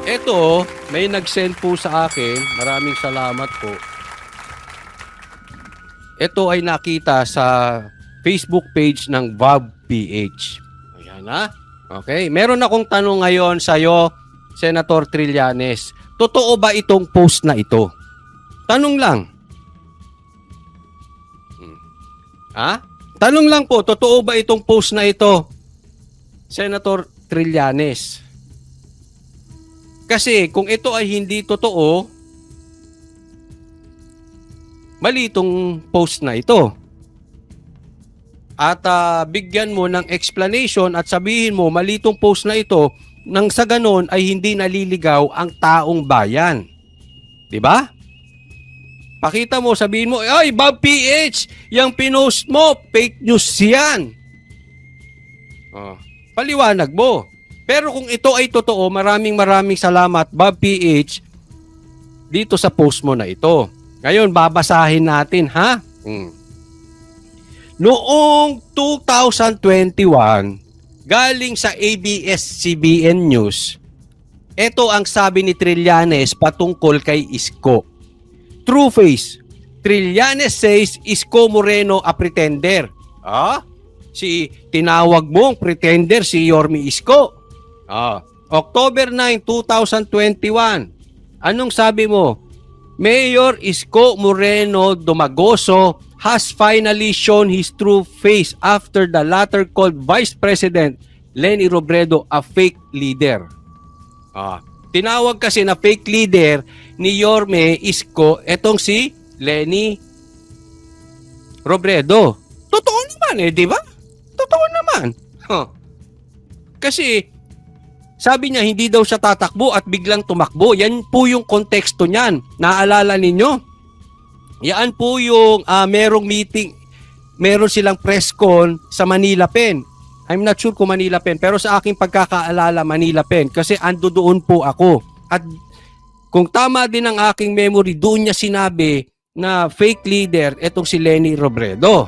Eto, may nag-send po sa akin. Maraming salamat po. Ito ay nakita sa Facebook page ng VAB PH. Ayan ha. Okay. Meron akong tanong ngayon sa iyo, Senator Trillanes. Totoo ba itong post na ito? Tanong lang. Ha? Tanong lang po, totoo ba itong post na ito, Senator Trillanes? Kasi kung ito ay hindi totoo, mali itong post na ito. At bigyan mo ng explanation at sabihin mo mali itong post na ito nang sa ganon ay hindi naliligaw ang taong bayan. 'Di ba? Pakita mo, sabihin mo, ay, Bob PH, yung pinost mo, fake news yan. Oh, paliwanag mo. Pero kung ito ay totoo, maraming salamat, Bob PH, dito sa post mo na ito. Ngayon, babasahin natin, ha? Noong 2021, galing sa ABS-CBN News, ito ang sabi ni Trillanes patungkol kay Isko. True face. Trillanes says Isko Moreno a pretender. Tinawag mong pretender si Yorme Isko. October 9, 2021. Anong sabi mo? Mayor Isko Moreno Domagoso has finally shown his true face after the latter called Vice President Leni Robredo a fake leader. Tinawag kasi na fake leader ni Yorme Isko etong si Leni Robredo. Totoo naman di ba? Totoo naman. Kasi sabi niya hindi daw siya tatakbo at biglang tumakbo. Yan po yung konteksto niyan. Naalala ninyo? Yan po yung merong meeting, meron silang press con sa Manila Pen. I'm not sure kung Manila Pen, pero sa aking pagkakaalala Manila Pen kasi ando doon po ako. At kung tama din ang aking memory, doon niya sinabi na fake leader etong si Leni Robredo.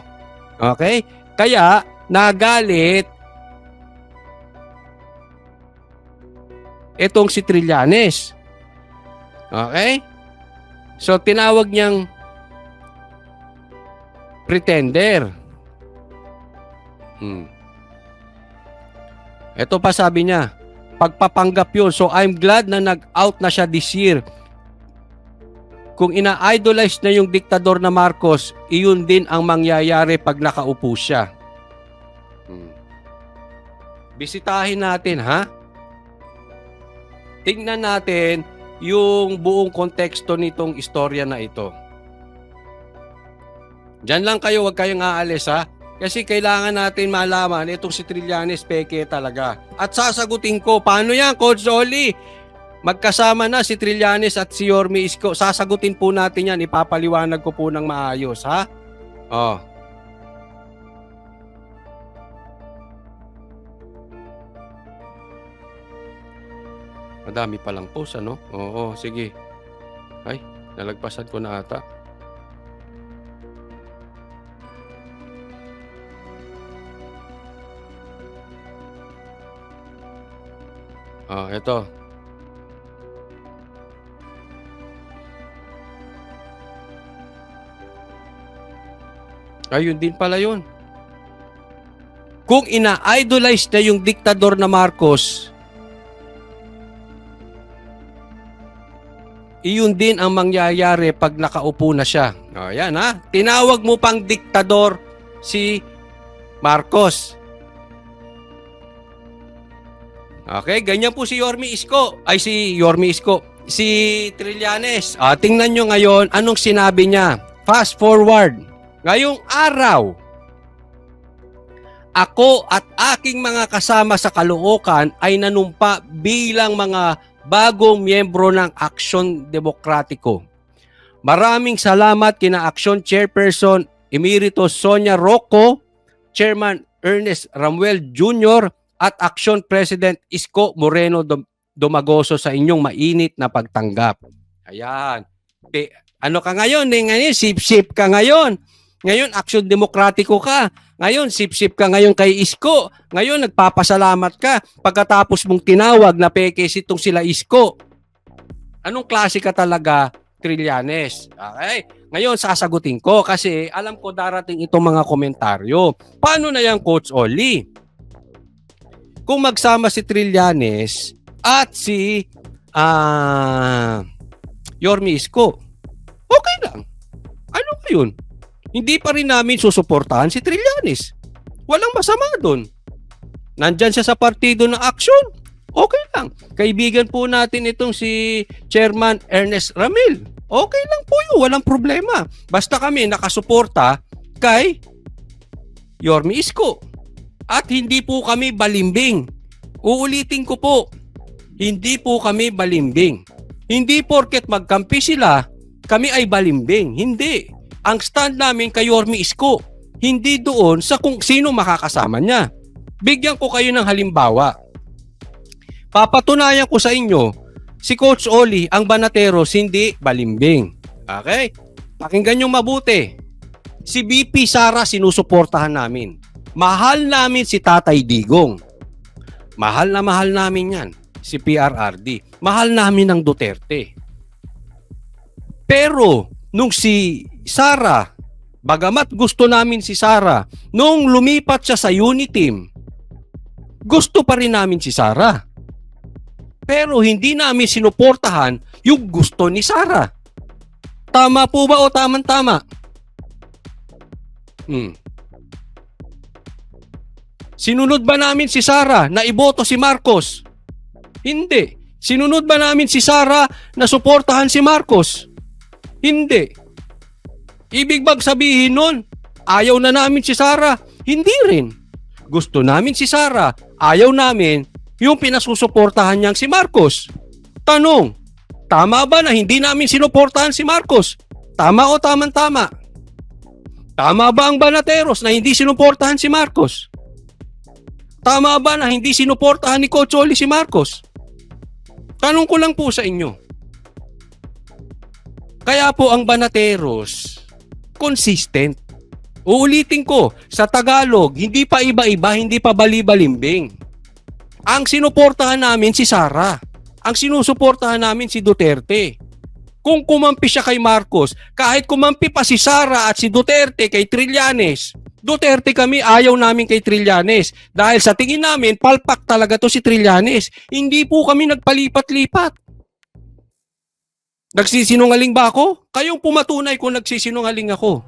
Okay? Kaya nagalit etong si Trillanes. Okay? So tinawag niyang pretender. Ito pa sabi niya, pagpapanggap yun. So I'm glad na nag-out na siya this year. Kung ina-idolize na yung diktador na Marcos, iyon din ang mangyayari pag nakaupo siya. Bisitahin natin, ha? Tingnan natin yung buong konteksto nitong istorya na ito. Diyan lang kayo, huwag kayong aalis, ha? Kasi kailangan natin malaman itong si Trillanes peke talaga. At sasagutin ko, paano yan, Coach Oli? Magkasama na si Trillanes at si Yorme Isko. Sasagutin po natin yan. Ipapaliwanag ko po ng maayos, ha? Madami palang post, ano? Oo, sige. Ay, nalagpasan ko na ata. Ito. Ayun din pala yun. Kung ina-idolize na yung diktador na Marcos, iyon din ang mangyayari pag nakaupo na siya. Yan, ha? Tinawag mo pang diktador si Marcos. Okay, ganyan po si Yorme Isko. Si Trillanes. Tingnan nyo ngayon anong sinabi niya. Fast forward. Ngayong araw, ako at aking mga kasama sa Caloocan ay nanumpa bilang mga bagong miyembro ng Aksyon Demokratiko. Maraming salamat kina Aksyon Chairperson Emeritus Sonia Rocco, Chairman Ernest Ramuel Jr. at Aksyon President Isko Moreno Domagoso sa inyong mainit na pagtanggap. Ayan. Ano ka ngayon? Sip-sip ka ngayon. Ngayon, aksyon demokratiko ka. Ngayon, sip-sip ka ngayon kay Isko. Ngayon, nagpapasalamat ka pagkatapos mong tinawag na pekes itong sila Isko. Anong klase ka talaga, Trillanes? Okay? Ngayon, sasagutin ko kasi alam ko darating itong mga komentaryo. Paano na yan, Coach Oli? Kung magsama si Trillanes at si Yorme Isko, okay lang. Ano ba yun? Hindi pa rin namin susuportahan si Trillanes. Walang masama doon. Nandyan siya sa partido ng aksyon. Okay lang. Kaibigan po natin itong si Chairman Ernest Ramil. Okay lang po yun. Walang problema. Basta kami nakasuporta kay Yorme Isko. At hindi po kami balimbing. Uulitin ko po. Hindi po kami balimbing. Hindi porket magkampi sila, kami ay balimbing. Hindi. Ang stand namin kay Yorme Isko. Hindi doon sa kung sino makakasama niya. Bigyan ko kayo ng halimbawa. Papatunayan ko sa inyo, si Coach Oli, ang Banateros, hindi balimbing. Okay? Pakinggan nyo mabuti. Si BP Sara sinusuportahan namin. Mahal namin si Tatay Digong. Mahal na mahal namin yan. Si PRRD. Mahal namin ang Duterte. Pero, nung si Sara, bagamat gusto namin si Sara, nung lumipat siya sa Uniteam, gusto pa rin namin si Sara. Pero hindi namin sinuportahan yung gusto ni Sara. Tama po ba o tamang-tama? Sinunod ba namin si Sara na iboto si Marcos? Hindi. Sinunod ba namin si Sara na suportahan si Marcos? Hindi. Ibig bang sabihin nun, ayaw na namin si Sara? Hindi rin. Gusto namin si Sara, ayaw namin yung pinasusuportahan niyang si Marcos. Tanong, tama ba na hindi namin sinuportahan si Marcos? Tama o tamang-tama? Tama ba ang Banateros na hindi sinuportahan si Marcos? Tama ba na hindi sinuportahan ni Coach Oli si Marcos? Tanong ko lang po sa inyo. Kaya po ang Banateros, consistent. Uulitin ko, sa Tagalog, hindi pa iba-iba, hindi pa bali-balimbing. Ang sinuportahan namin si Sara. Ang sinusuportahan namin si Duterte. Kung kumampi siya kay Marcos, kahit kumampi pa si Sara at si Duterte kay Trillanes, Duterte kami, ayaw namin kay Trillanes. Dahil sa tingin namin, palpak talaga to si Trillanes. Hindi po kami nagpalipat-lipat. Nagsisinungaling ba ako? Kayong pumatunay kung nagsisinungaling ako.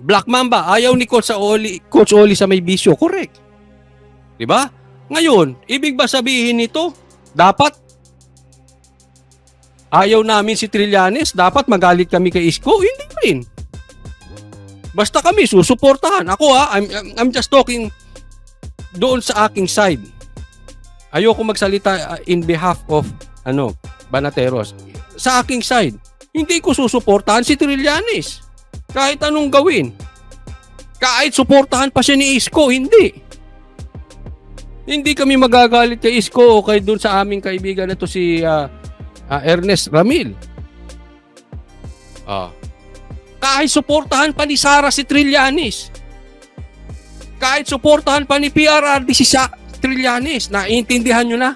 Black Mamba, ayaw ni Coach Oli sa may bisyo. Correct. Diba? Ngayon, ibig ba sabihin nito, dapat ayaw namin si Trillanes, dapat magalit kami kay Isko? Hindi rin. Basta kami susuportahan. Ako I'm just talking doon sa aking side. Ayoko magsalita in behalf of Banateros. Sa aking side, hindi ko susuportahan si Trillanes. Kahit anong gawin. Kahit suportahan pa siya ni Isko, hindi. Hindi kami magagalit kay Isko o kay doon sa aming kaibigan na to si Ernest Ramil. Kahit suportahan pa ni Sara si Trillanes. Kahit suportahan pa ni PRRD si Trillanes. Naiintindihan nyo na?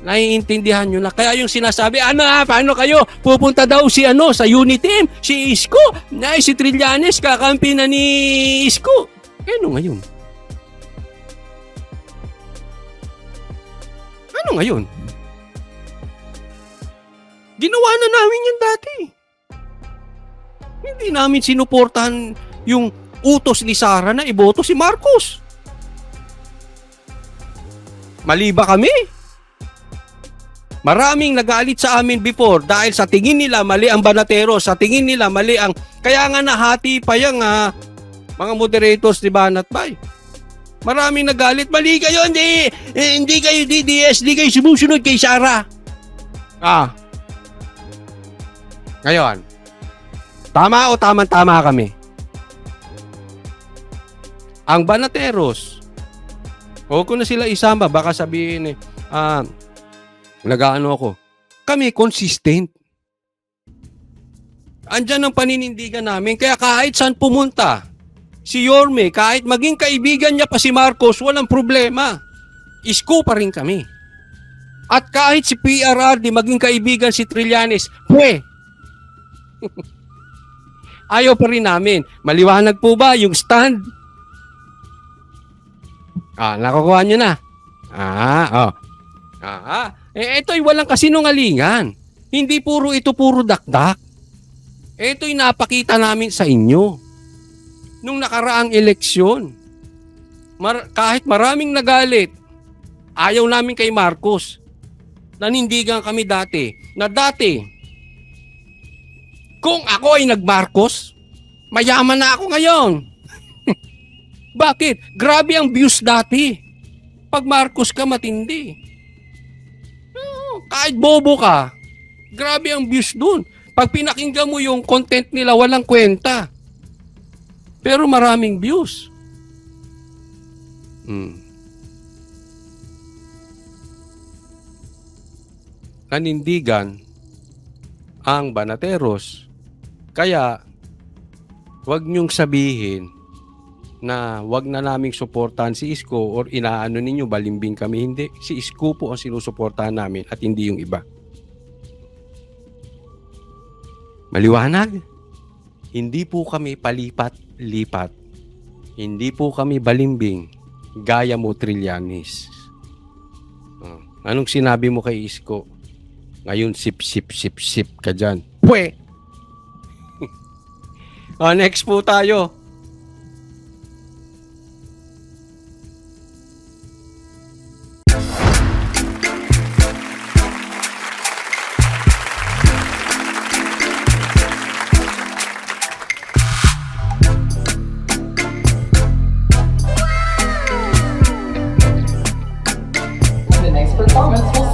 Naiintindihan nyo na. Kaya yung sinasabi, paano kayo? Pupunta daw si sa Uniteam, si Isko. Si Trillanes, kakampi na ni Isko. Ano ngayon? Ano ngayon? Ginawa na namin yan dati. Hindi namin sinuportahan yung utos ni Sara na iboto si Marcos. Mali ba kami? Maraming nagalit sa amin before dahil sa tingin nila mali ang Banateros, sa tingin nila mali ang... Kaya nga nahati pa yung mga moderators ni Banat Bay. Maraming nagalit, mali kayo, hindi kayo DDS, hindi kayo sumusunod kay Sara. Ngayon, tama o tama kami? Ang Banateros, huwag ko na sila isama, baka sabihin nag-aano ako. Kami consistent. Andyan ang paninindigan namin. Kaya kahit saan pumunta, si Yorme, kahit maging kaibigan niya pa si Marcos, walang problema. Isko pa rin kami. At kahit si PRRD maging kaibigan si Trillanes, ayaw pa rin namin. Maliwanag po ba yung stand? Nakukuha nyo na. Ito'y walang kasinungalingan. Hindi puro dakdak. Ito'y napakita namin sa inyo. Nung nakaraang eleksyon, kahit maraming nagalit, ayaw namin kay Marcos. Nanindigan kami dati, kung ako ay nag-Marcos, mayaman na ako ngayon. Bakit? Grabe ang views dati. Pag Marcos ka, matindi. Kahit bobo ka, grabe ang views dun. Pag pinakinggan mo yung content nila, walang kwenta. Pero maraming views. Nanindigan ang Banateros. Kaya, wag niyong sabihin na wag na naming suportahan si Isko or inaano ninyo, balimbing kami. Hindi. Si Isko po ang sinusuportahan namin at hindi yung iba. Maliwanag? Hindi po kami palipat-lipat. Hindi po kami balimbing gaya mo, Trillanes. Anong sinabi mo kay Isko? Ngayon, sip ka dyan. Next po tayo. The next performance will